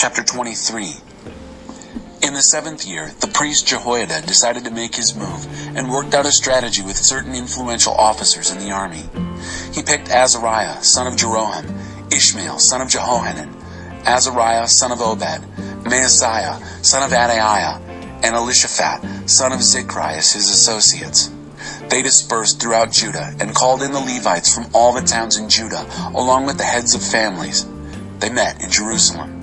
Chapter 23. In the 7th year, the priest Jehoiada decided to make his move and worked out a strategy with certain influential officers in the army. He picked Azariah, son of Jeroham, Ishmael, son of Jehohanan, Azariah, son of Obed, Maaseiah, son of Adaiah, and Elishaphat, son of Zichri as his associates. They dispersed throughout Judah and called in the Levites from all the towns in Judah, along with the heads of families. They met in Jerusalem.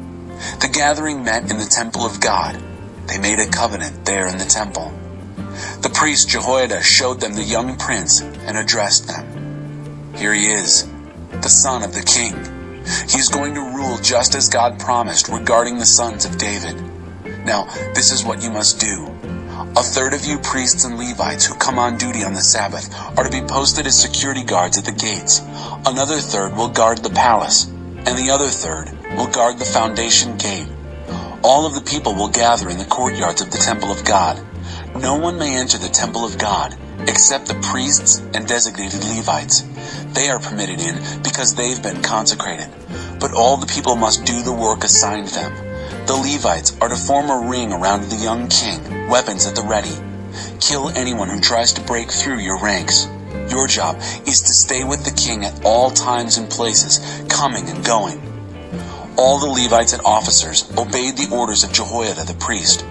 The gathering met in the temple of God. They made a covenant there in the temple. The priest Jehoiada showed them the young prince and addressed them. Here he is, the son of the king. He is going to rule just as God promised regarding the sons of David. Now, this is what you must do. A third of you priests and Levites who come on duty on the Sabbath are to be posted as security guards at the gates. Another third will guard the palace, and the other third will guard the foundation gate. All of the people will gather in the courtyards of the temple of God. No one may enter the temple of God except the priests and designated Levites. They are permitted in because they've been consecrated. But all the people must do the work assigned them. The Levites are to form a ring around the young king, weapons at the ready. Kill anyone who tries to break through your ranks. Your job is to stay with the king at all times and places, coming and going. All the Levites and officers obeyed the orders of Jehoiada the priest.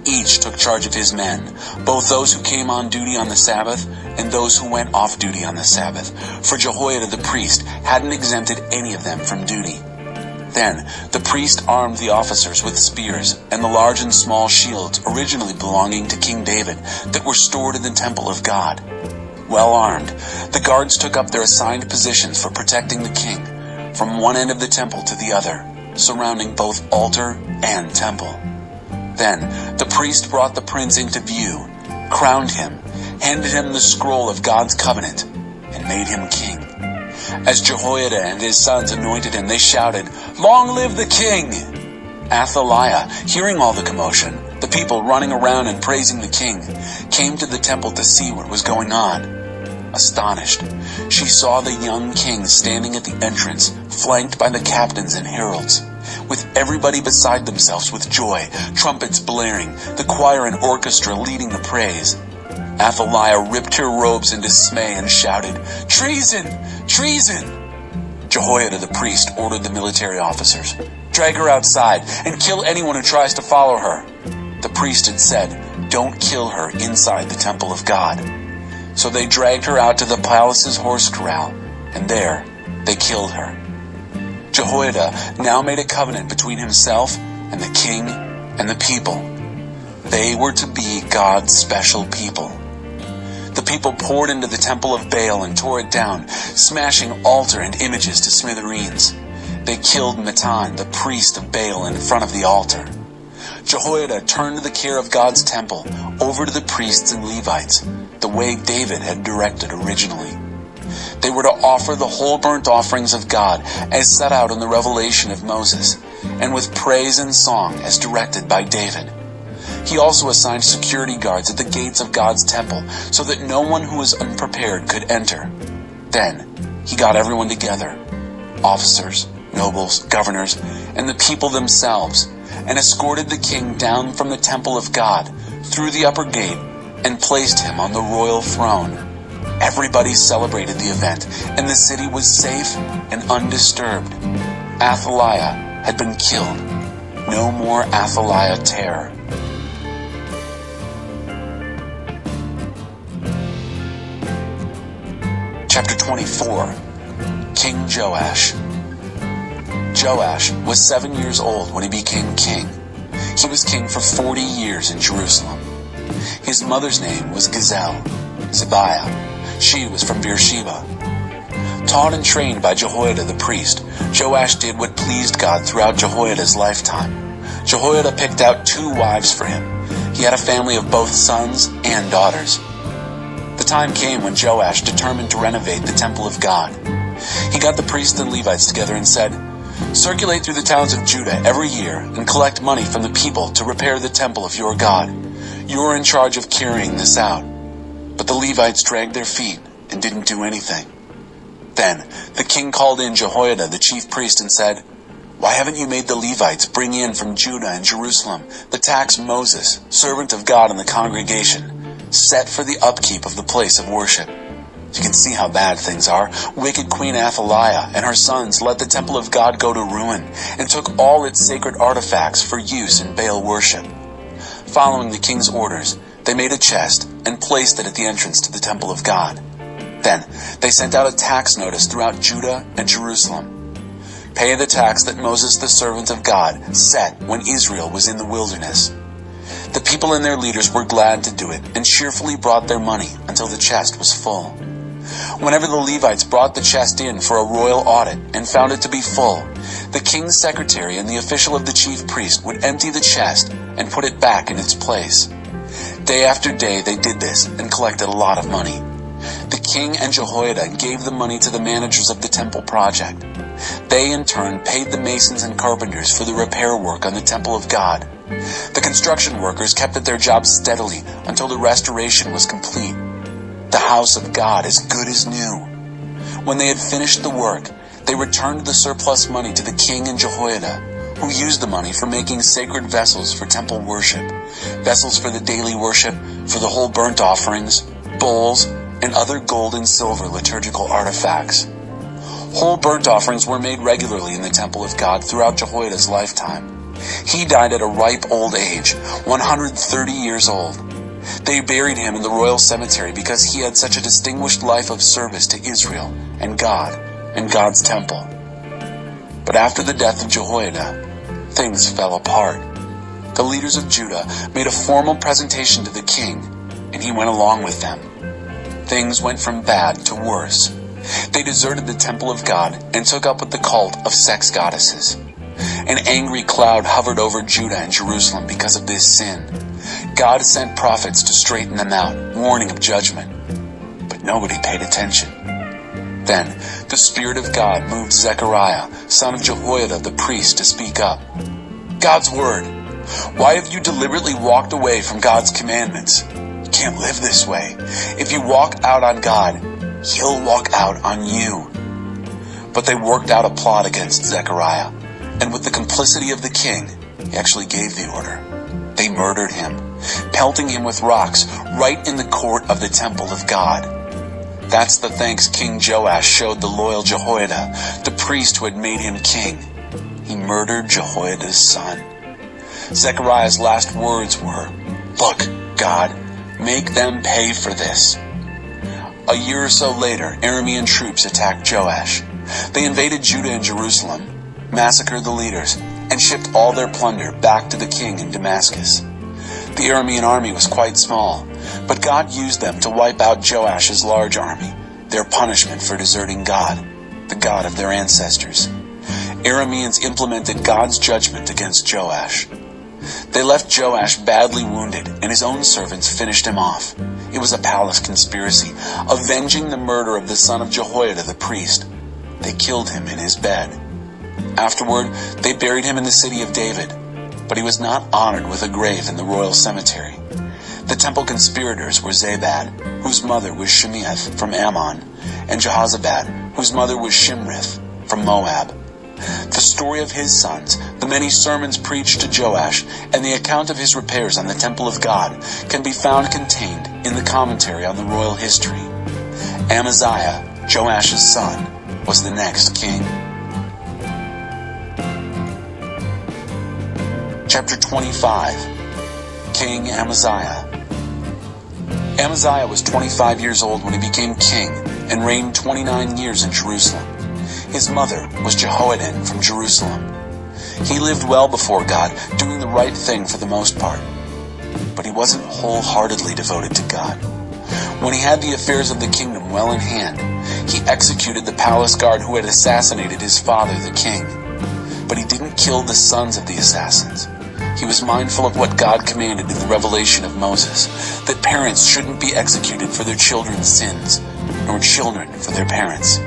Each took charge of his men, both those who came on duty on the Sabbath and those who went off duty on the Sabbath, for Jehoiada the priest hadn't exempted any of them from duty. Then the priest armed the officers with spears and the large and small shields originally belonging to King David that were stored in the temple of God. Well armed, the guards took up their assigned positions for protecting the king, from one end of the temple to the other, surrounding both altar and temple. Then the priest brought the prince into view, crowned him, handed him the scroll of God's covenant, and made him king. As Jehoiada and his sons anointed him, they shouted, "Long live the king!" Athaliah, hearing all the commotion, the people running around and praising the king, came to the temple to see what was going on. Astonished, she saw the young king standing at the entrance, flanked by the captains and heralds, with everybody beside themselves with joy, trumpets blaring, the choir and orchestra leading the praise. Athaliah ripped her robes in dismay and shouted, "Treason! Treason!" Jehoiada the priest ordered the military officers, "Drag her outside and kill anyone who tries to follow her." The priest had said, "Don't kill her inside the temple of God." So they dragged her out to the palace's horse corral, and there they killed her. Jehoiada now made a covenant between himself and the king and the people. They were to be God's special people. The people poured into the temple of Baal and tore it down, smashing altar and images to smithereens. They killed Mattan, the priest of Baal, in front of the altar. Jehoiada turned the care of God's temple over to the priests and Levites, the way David had directed originally. They were to offer the whole burnt offerings of God as set out in the revelation of Moses, and with praise and song as directed by David. He also assigned security guards at the gates of God's temple so that no one who was unprepared could enter. Then he got everyone together, officers, nobles, governors, and the people themselves, and escorted the king down from the temple of God through the upper gate and placed him on the royal throne. Everybody celebrated the event, and the city was safe and undisturbed. Athaliah had been killed. No more Athaliah terror. Chapter 24. King Joash. Joash was 7 years old when he became king. He was king for 40 years in Jerusalem. His mother's name was Gazelle, Zibiah. She was from Beersheba. Taught and trained by Jehoiada the priest, Joash did what pleased God throughout Jehoiada's lifetime. Jehoiada picked out 2 wives for him. He had a family of both sons and daughters. The time came when Joash determined to renovate the temple of God. He got the priests and Levites together and said, "Circulate through the towns of Judah every year and collect money from the people to repair the temple of your God. You are in charge of carrying this out." But the Levites dragged their feet and didn't do anything. Then the king called in Jehoiada the chief priest and said, Why haven't you made the Levites bring in from Judah and Jerusalem the tax Moses, servant of God in the congregation, set for the upkeep of the place of worship? You can see how bad things are. Wicked Queen Athaliah and her sons let the temple of God go to ruin and took all its sacred artifacts for use in Baal worship. Following the king's orders, they made a chest and placed it at the entrance to the temple of God. Then they sent out a tax notice throughout Judah and Jerusalem. Pay the tax that Moses, the servant of God, set when Israel was in the wilderness. The people and their leaders were glad to do it and cheerfully brought their money until the chest was full. Whenever the Levites brought the chest in for a royal audit and found it to be full, the king's secretary and the official of the chief priest would empty the chest and put it back in its place. Day after day they did this and collected a lot of money. The king and Jehoiada gave the money to the managers of the temple project. They in turn paid the masons and carpenters for the repair work on the temple of God. The construction workers kept at their jobs steadily until the restoration was complete. The house of God as good as new. When they had finished the work, they returned the surplus money to the king and Jehoiada, who used the money for making sacred vessels for temple worship, vessels for the daily worship, for the whole burnt offerings, bowls, and other gold and silver liturgical artifacts. Whole burnt offerings were made regularly in the temple of God throughout Jehoiada's lifetime. He died at a ripe old age, 130 years old. They buried him in the royal cemetery because he had such a distinguished life of service to Israel and God and God's temple. But after the death of Jehoiada, things fell apart. The leaders of Judah made a formal presentation to the king, and he went along with them. Things went from bad to worse. They deserted the temple of God and took up with the cult of sex goddesses. An angry cloud hovered over Judah and Jerusalem because of this sin. God sent prophets to straighten them out, warning of judgment. But nobody paid attention. Then the Spirit of God moved Zechariah, son of Jehoiada the priest, to speak up. God's word. Why have you deliberately walked away from God's commandments? You can't live this way. If you walk out on God, He'll walk out on you. But they worked out a plot against Zechariah, and with the complicity of the king, he actually gave the order. They murdered him, pelting him with rocks right in the court of the temple of God. That's the thanks King Joash showed the loyal Jehoiada, the priest who had made him king. He murdered Jehoiada's son. Zechariah's last words were, "Look, God, make them pay for this." A year or so later, Aramean troops attacked Joash. They invaded Judah and Jerusalem, massacred the leaders, and shipped all their plunder back to the king in Damascus. The Aramean army was quite small, but God used them to wipe out Joash's large army, their punishment for deserting God, the God of their ancestors. Arameans implemented God's judgment against Joash. They left Joash badly wounded, and his own servants finished him off. It was a palace conspiracy, avenging the murder of the son of Jehoiada the priest. They killed him in his bed. Afterward, they buried him in the city of David, but he was not honored with a grave in the royal cemetery. The temple conspirators were Zabad, whose mother was Shemeath from Ammon, and Jehozabad, whose mother was Shimrith from Moab. The story of his sons, the many sermons preached to Joash, and the account of his repairs on the temple of God can be found contained in the commentary on the royal history. Amaziah, Joash's son, was the next king. Chapter 25. King Amaziah. Amaziah was 25 years old when he became king and reigned 29 years in Jerusalem. His mother was Jehoiadan from Jerusalem. He lived well before God, doing the right thing for the most part. But he wasn't wholeheartedly devoted to God. When he had the affairs of the kingdom well in hand, he executed the palace guard who had assassinated his father, the king. But he didn't kill the sons of the assassins. He was mindful of what God commanded in the revelation of Moses, that parents shouldn't be executed for their children's sins, nor children for their parents.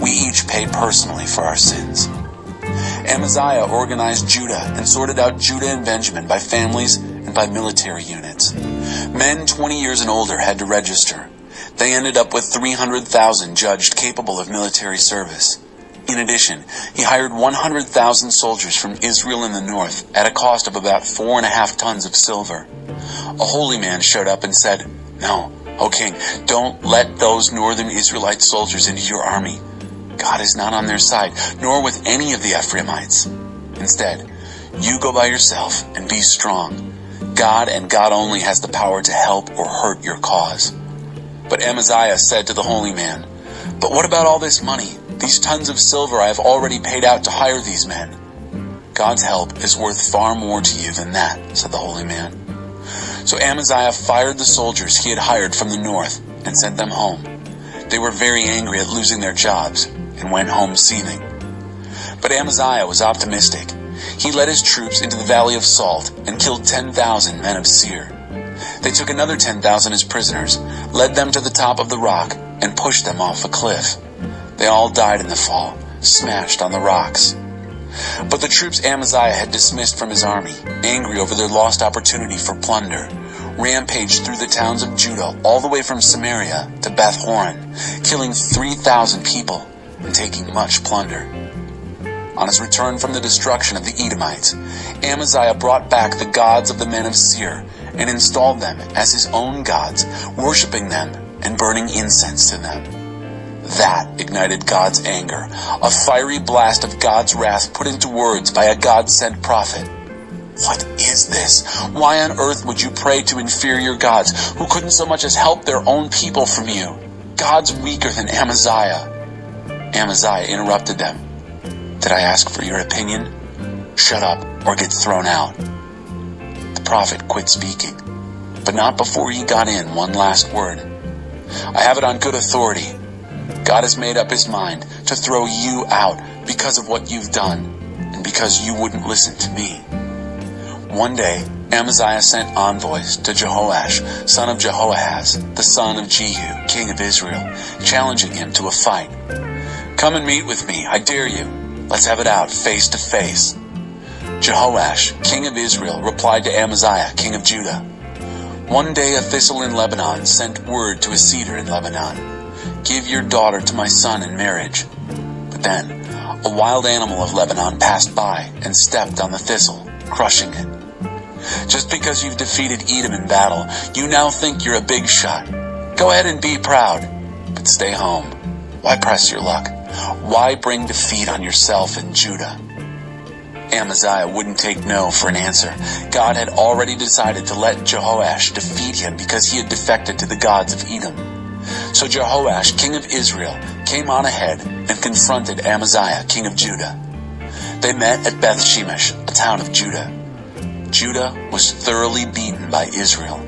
We each pay personally for our sins. Amaziah organized Judah and sorted out Judah and Benjamin by families and by military units. Men 20 years and older had to register. They ended up with 300,000 judged capable of military service. In addition, he hired 100,000 soldiers from Israel in the north at a cost of about 4.5 tons of silver. A holy man showed up and said, "No, O king, don't let those northern Israelite soldiers into your army. God is not on their side, nor with any of the Ephraimites. Instead, you go by yourself and be strong. God and God only has the power to help or hurt your cause." But Amaziah said to the holy man, "But what about all this money? These tons of silver I have already paid out to hire these men." "God's help is worth far more to you than that," said the holy man. So Amaziah fired the soldiers he had hired from the north and sent them home. They were very angry at losing their jobs and went home seething. But Amaziah was optimistic. He led his troops into the Valley of Salt and killed 10,000 men of Seir. They took another 10,000 as prisoners, led them to the top of the rock, and pushed them off a cliff. They all died in the fall, smashed on the rocks. But the troops Amaziah had dismissed from his army, angry over their lost opportunity for plunder, rampaged through the towns of Judah all the way from Samaria to Beth Horon, killing 3,000 people and taking much plunder. On his return from the destruction of the Edomites, Amaziah brought back the gods of the men of Seir and installed them as his own gods, worshiping them and burning incense to them. That ignited God's anger, a fiery blast of God's wrath put into words by a God-sent prophet. "What is this? Why on earth would you pray to inferior gods who couldn't so much as help their own people from you? God's weaker than Amaziah." Amaziah interrupted them. "Did I ask for your opinion? Shut up or get thrown out." The prophet quit speaking, but not before he got in one last word. "I have it on good authority. God has made up his mind to throw you out because of what you've done and because you wouldn't listen to me." One day, Amaziah sent envoys to Jehoash, son of Jehoahaz, the son of Jehu, king of Israel, challenging him to a fight. "Come and meet with me, I dare you. Let's have it out face to face." Jehoash, king of Israel, replied to Amaziah, king of Judah, "One day a thistle in Lebanon sent word to a cedar in Lebanon, 'Give your daughter to my son in marriage.' But then a wild animal of Lebanon passed by and stepped on the thistle, crushing it. Just because you've defeated Edom in battle, you now think you're a big shot. Go ahead and be proud, but stay home. Why press your luck? Why bring defeat on yourself and Judah?" Amaziah wouldn't take no for an answer. God had already decided to let Jehoash defeat him because he had defected to the gods of Edom. So Jehoash, king of Israel, came on ahead and confronted Amaziah, king of Judah. They met at Beth Shemesh, a town of Judah. Judah was thoroughly beaten by Israel.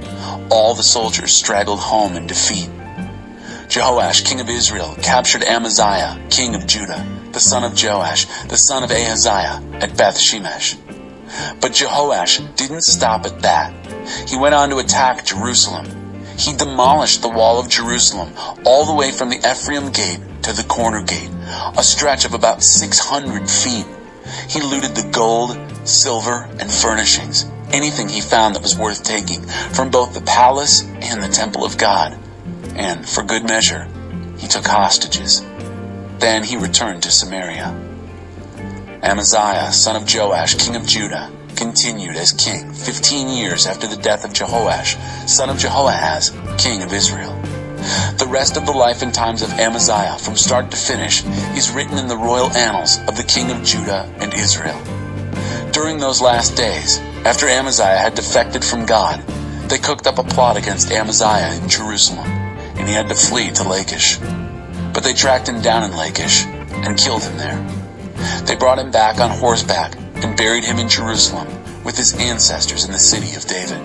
All the soldiers straggled home in defeat. Jehoash, king of Israel, captured Amaziah, king of Judah, the son of Joash, the son of Ahaziah, at Beth Shemesh. But Jehoash didn't stop at that. He went on to attack Jerusalem. He demolished the wall of Jerusalem all the way from the Ephraim gate to the corner gate, a stretch of about 600 feet. He looted the gold, silver, and furnishings, anything he found that was worth taking, from both the palace and the temple of God. And, for good measure, he took hostages. Then he returned to Samaria. Amaziah, son of Joash, king of Judah, continued as king 15 years after the death of Jehoash, son of Jehoahaz, king of Israel. The rest of the life and times of Amaziah, from start to finish, is written in the royal annals of the king of Judah and Israel. During those last days, after Amaziah had defected from God, they cooked up a plot against Amaziah in Jerusalem, and he had to flee to Lachish. But they tracked him down in Lachish and killed him there. They brought him back on horseback and buried him in Jerusalem with his ancestors in the city of David.